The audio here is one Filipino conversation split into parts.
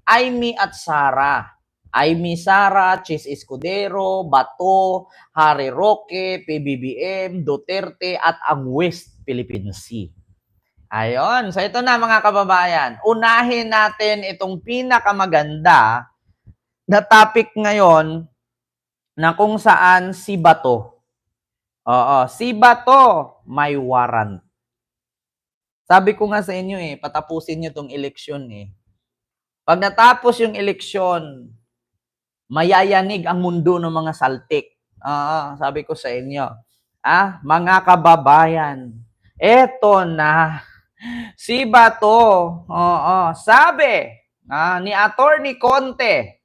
Aimee at Sara. Aimee, Sara, Chis Escudero, Bato, Harry Roque, PBBM, Duterte, at ang West Philippine Sea. Ayon. So ito na mga kababayan. Unahin natin itong pinakamaganda na topic ngayon na kung saan si Bato. Oo, si Bato may warrant. Sabi ko nga sa inyo patapusin nyo itong eleksyon Pag natapos yung eleksyon, mayayanig ang mundo ng mga saltik. Sabi ko sa inyo. Mga kababayan, eto na. Si Bato, sabi ni Attorney Conte.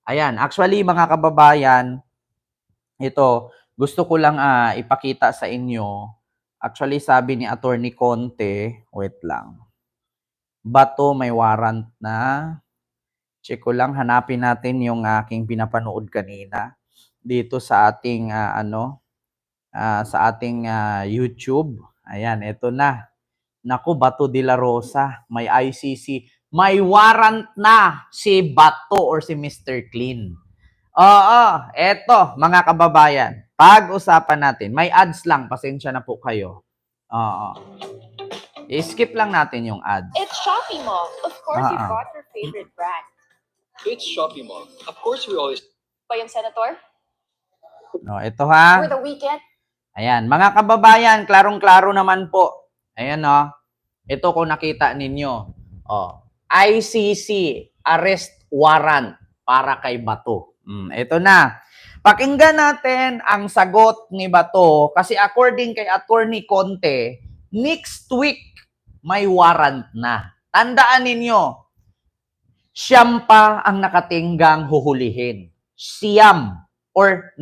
Ayan, actually mga kababayan, ito, gusto ko lang ipakita sa inyo. Actually, sabi ni Attorney Conte, wait lang. Bato may warrant na. Check ko lang, hanapin natin yung aking pinapanood kanina dito sa ating YouTube. Ayan, ito na. Naku, Bato de la Rosa, may ICC. May warrant na si Bato or si Mr. Clean. Eto, mga kababayan. Pag-usapan natin. May ads lang, pasensya na po kayo. I-skip lang natin yung ads. It's Shopee Mall. Of course, you've got your favorite brand. It's Shopee Mall. Of course, we always... Ba yung Senator? Ito ha. For the weekend? Ayan, mga kababayan, klarong-klaro naman po. Ayan Ito kung nakita ninyo. ICC arrest warrant para kay Bato. Ito na. Pakinggan natin ang sagot ni Bato kasi according kay Attorney Conte, next week may warrant na. Tandaan ninyo, siyam pa ang nakatinggang huhulihin. Siyam or 9.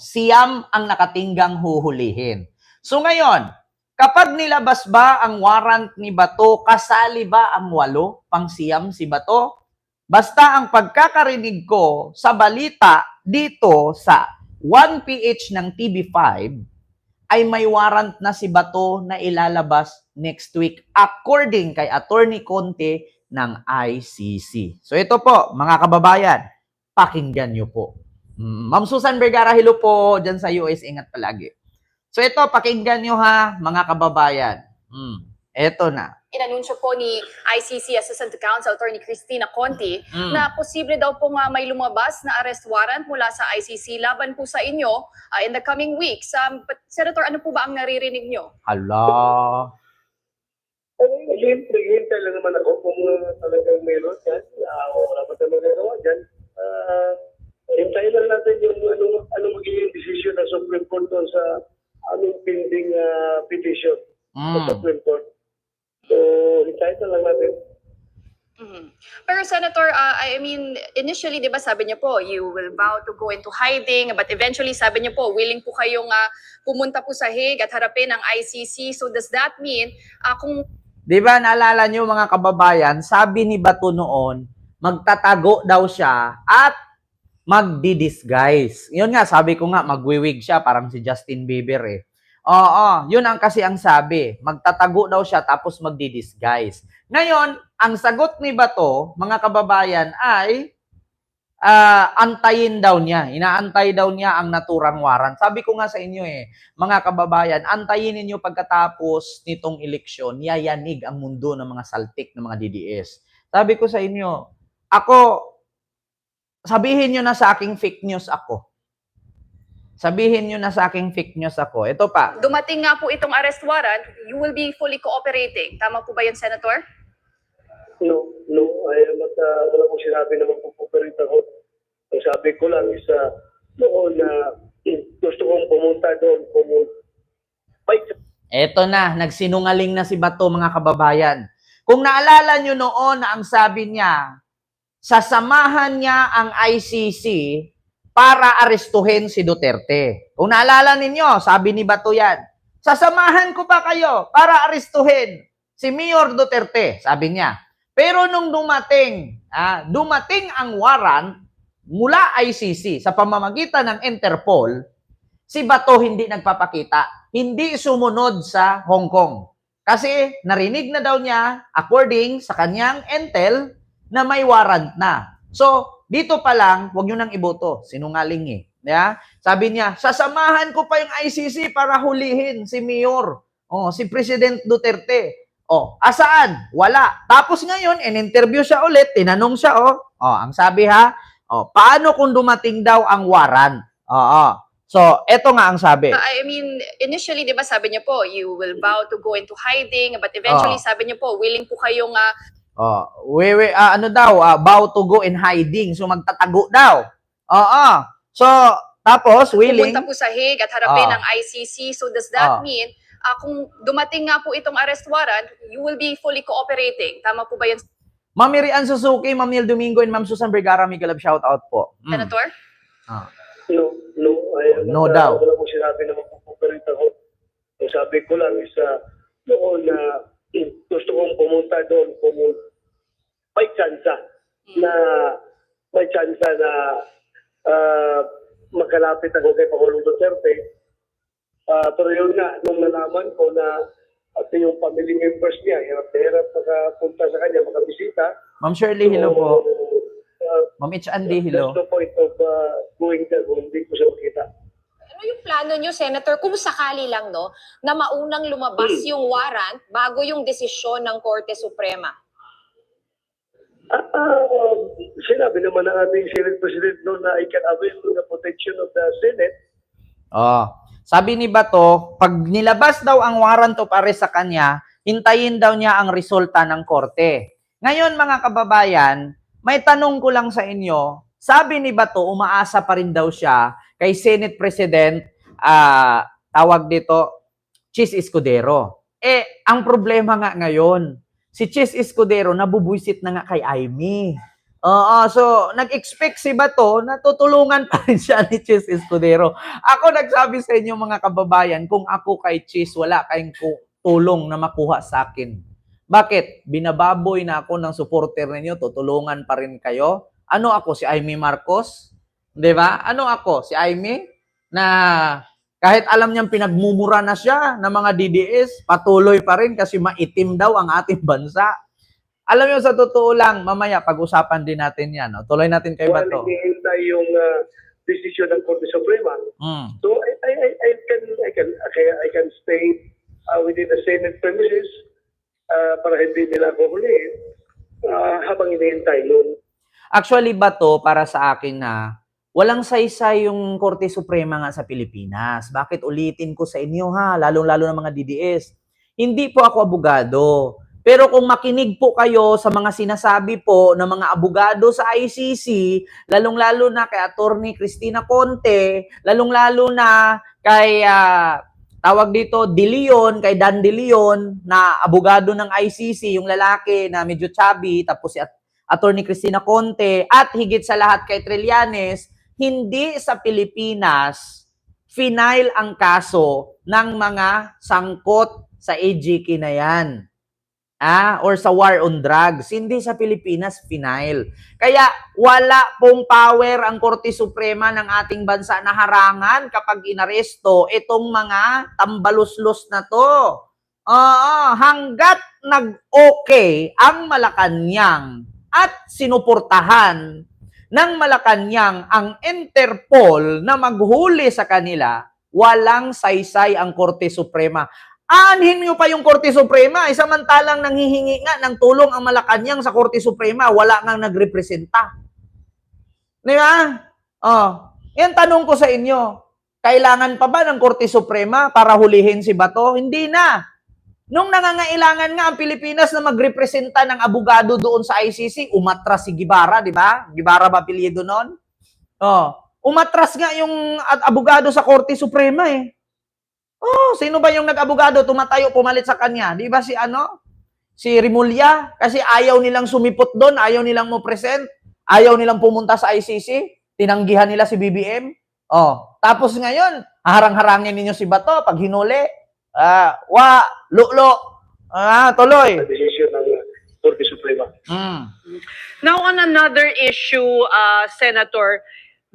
Siyam ang nakatinggang huhulihin. So ngayon, kapag nilabas ba ang warrant ni Bato, kasali ba ang 8 pang siyam si Bato? Basta ang pagkakarinig ko sa balita dito sa 1PH ng TV5 ay may warrant na si Bato na ilalabas next week according kay Attorney Conte ng ICC. So ito po, mga kababayan, pakinggan nyo po. Ma'am Susan Vergara, hello po dyan sa US, ingat palagi. So ito, pakinggan nyo ha, mga kababayan. Ito na. Inanunsyo po ni ICC Assistant Counsel Attorney Cristina Conti na posible daw po nga may lumabas na arrest warrant mula sa ICC laban po sa inyo in the coming weeks. Senator, ano po ba ang naririnig nyo? Hala. Siyempre, hintay lang naman ako kung talagang meron yan. Wala pa tayo magagawa dyan. Hintayin lang natin yung ano magiging decision ng Supreme Court doon sa aming pending petition sa Supreme Court. So, hintayin lang natin. Pero Senator, I mean, initially, di ba sabi niyo po, you will vow to go into hiding, but eventually sabi niyo po, willing po kayong pumunta po sa Hague at harapin ang ICC. So does that mean, kung... Di ba, naalala niyo mga kababayan, sabi ni Bato noon, magtatago daw siya at magdi-disguise. Yun nga, sabi ko nga, magwiwig siya, parang si Justin Bieber yun ang kasi ang sabi. Magtatago daw siya tapos magdi-disguise. Ngayon, ang sagot ni Bato, mga kababayan, ay antayin daw niya. Inaantay daw niya ang naturang warrant. Sabi ko nga sa inyo mga kababayan, antayin ninyo pagkatapos nitong eleksyon, yayanig ang mundo ng mga saltik ng mga DDS. Sabi ko sa inyo, sabihin nyo na sa aking fake news ako. Sabihin nyo na sa aking fake news ako. Ito pa. Dumating nga po itong arrest warrant, you will be fully cooperating. Tama po ba yun, Senator? No. Wala kong sinabi na magpo-cooperate ako. Ang sabi ko lang is noon na gusto kong pumunta doon. Ito na, nagsinungaling na si Bato mga kababayan. Kung naalala nyo noon na ang sabi niya, sasamahan niya ang ICC para arestuhin si Duterte. Kung naalala ninyo, sabi ni Bato yan, sasamahan ko pa kayo para arestuhin si Mayor Duterte, sabi niya. Pero nung dumating ang warrant mula ICC sa pamamagitan ng Interpol, si Bato hindi nagpapakita, hindi sumunod sa Hong Kong. Kasi narinig na daw niya, according sa kanyang intel, na may warrant na. So, dito pa lang, huwag nyo nang iboto. Sinungaling eh. Yeah? Sabi niya, sasamahan ko pa yung ICC para hulihin si Mayor. Si President Duterte. Asaan? Wala. Tapos ngayon, in-interview siya ulit, tinanong siya, ang sabi ha, paano kung dumating daw ang warrant? So, eto nga ang sabi. I mean, initially, di ba sabi niyo po, you will vow to go into hiding, but eventually, sabi niyo po, willing po kayong vow to go in hiding. So, magtatago daw. So, tapos, willing. pumunta po sa Hague at harapin ang ICC. So, does that mean, kung dumating nga po itong arrest warrant, you will be fully cooperating? Tama po ba yun, Ma'am Mirian Suzuki, Ma'am Neil Domingo, and Ma'am Susan Vergara, Miguel, shout out po. Senator? No daw. Wala kong sinabi na mag-cooperate ako. Ang sabi ko lang is noon na gusto kong pumunta doon may tsansa na makalapit ako kay Pangulong Duterte. Pero yun nga, nung nalaman ko na at yung family members niya, hirap na hirap makapunta sa kanya, makabisita. Ma'am Shirley, hello po. Ma'am Itch Andy, hello. That's the point of going there kung hindi ko siya makita. Ano yung plano nyo, Senator, kung sakali lang, no, na maunang lumabas yung warrant bago yung desisyon ng Korte Suprema? Sinabi naman ng ating Senate President noon na I can avail the protection of the Senate. Sabi ni Bato, pag nilabas daw ang warrant of arrest sa kanya, hintayin daw niya ang resulta ng korte. Ngayon, mga kababayan, may tanong ko lang sa inyo, sabi ni Bato, umaasa pa rin daw siya kay Senate President, tawag dito, Chis Escudero. Ang problema nga ngayon, si Chis Escudero nabubuisit na nga kay Amy. So, nag-expect si Bato na tutulungan pa rin siya ni Chis Escudero. Ako nagsabi sa inyo mga kababayan, kung ako kay Chis, wala kayong tulong na makuha sa akin. Bakit? Binababoy na ako ng supporter ninyo, tutulungan pa rin kayo. Ano ako, si Amy Marcos? Di ba? Ano ako, si Amy? Na kahit alam niyang pinagmumura na siya ng mga DDS, patuloy pa rin kasi maitim daw ang ating bansa. Alam niyo, sa totoo lang, mamaya pag-usapan din natin yan. No? Tuloy natin kay Bato. While hinihintay yung decision ng Korte Suprema. So I can stay within the Senate premises para hindi nila ako huliin habang hinihintay nun. Actually, Bato, para sa akin na walang saysay yung Korte Suprema nga sa Pilipinas. Bakit ulitin ko sa inyo ha, lalong-lalo ng mga DDS. Hindi po ako abogado. Pero kung makinig po kayo sa mga sinasabi po ng mga abogado sa ICC, lalong-lalo na kay Attorney Cristina Conte, lalong-lalo na kay tawag dito De Leon, kay Dan De Leon na abogado ng ICC, yung lalaki na medyo chubby, tapos si Attorney Cristina Conte, at higit sa lahat kay Trillanes, hindi sa Pilipinas final ang kaso ng mga sangkot sa AGK na yan. Or sa war on drugs. Hindi sa Pilipinas final. Kaya wala pong power ang Korte Suprema ng ating bansa na harangan kapag inaresto itong mga tambaluslos na to. Hanggat nag-okay ang Malacanang at sinuportahan ng Malacanang ang Interpol na maghuli sa kanila, walang saysay ang Korte Suprema. Aanhin nyo pa yung Korte Suprema, samantalang nanghihingi nga ng tulong ang Malacanang sa Korte Suprema, wala nang nagrepresenta. Di ba? Yan tanong ko sa inyo, kailangan pa ba ng Korte Suprema para hulihin si Bato? Hindi na. Nung nangangailangan nga ang Pilipinas na magrepresenta ng abogado doon sa ICC, umatras si Guevara, di ba? Guevara ba apelyido noon? Umatras nga yung abogado sa Korte Suprema eh. Sino ba yung nag-abogado, tumatayo, pumalit sa kanya? Di ba si Rimulya? Kasi ayaw nilang sumipot doon, ayaw nilang mo-present, ayaw nilang pumunta sa ICC, tinanggihan nila si BBM. Tapos ngayon, harang-harangin ninyo si Bato pag hinuli. Tuloy. Decision ng Korte Suprema. Now, on another issue, Senator,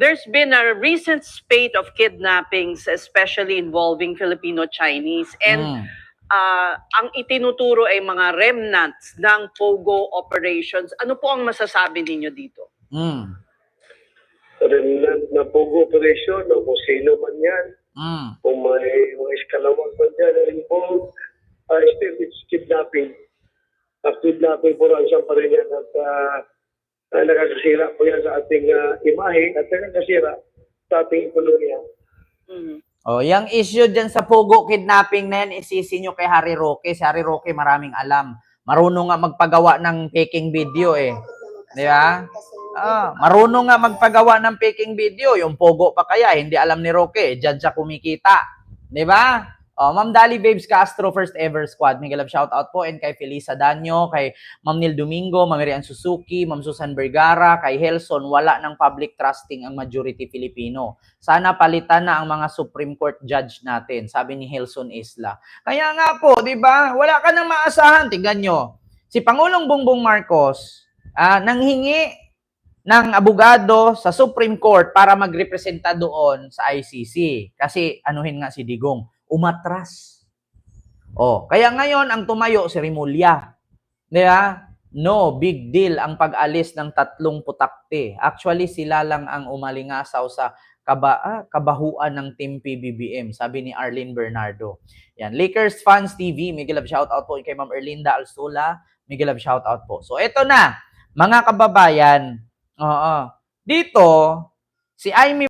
there's been a recent spate of kidnappings, especially involving Filipino-Chinese. And ang itinuturo ay mga remnants ng POGO operations. Ano po ang masasabi ninyo dito? Mm. Remnant na POGO operation o kung sino man yan, Mm. kung may mga iskalawag man dyan na involved, still it's kidnapping. Kidnapping po lang siyang pa rin yan at nakakasira po yan sa ating imahe at nakakasira sa ating ekonomiya. Mhm. Oh, yung issue dyan sa Pogo kidnapping na yan, isisi nyo kay Harry Roque. Si Harry Roque maraming alam. Marunong nga magpagawa ng faking video eh. Di ba? Marunong nga magpagawa ng faking video. Yung Pogo pa kaya, hindi alam ni Roque. Diyan siya kumikita. Di ba? Oh, Ma'am Dali Babes Castro, first ever squad. Miguel love shoutout po. And kay Felisa Danyo, kay Ma'am Nil Domingo, Ma'am Rian Suzuki, Ma'am Susan Vergara, kay Helson, wala ng public trusting ang majority Filipino. Sana palitan na ang mga Supreme Court judge natin, sabi ni Helson Isla. Kaya nga po, di ba? Wala ka nang maasahan. Tingnan nyo. Si Pangulong Bongbong Marcos, nanghingi ng abogado sa Supreme Court para magrepresenta doon sa ICC. Kasi anuhin nga si Digong, umatras. Oh, kaya ngayon ang tumayo si Rimulya. Di ba? No, big deal ang pag-alis ng 3 putakte. Actually, sila lang ang umalingasaw sa kabahuan ng Team PBBM, sabi ni Arlene Bernardo. Yan, Lakers Fans TV, Miguel love shoutout po kay Ma'am Erlinda Alsula, Miguel love shoutout po. So, eto na, mga kababayan, dito, si Amy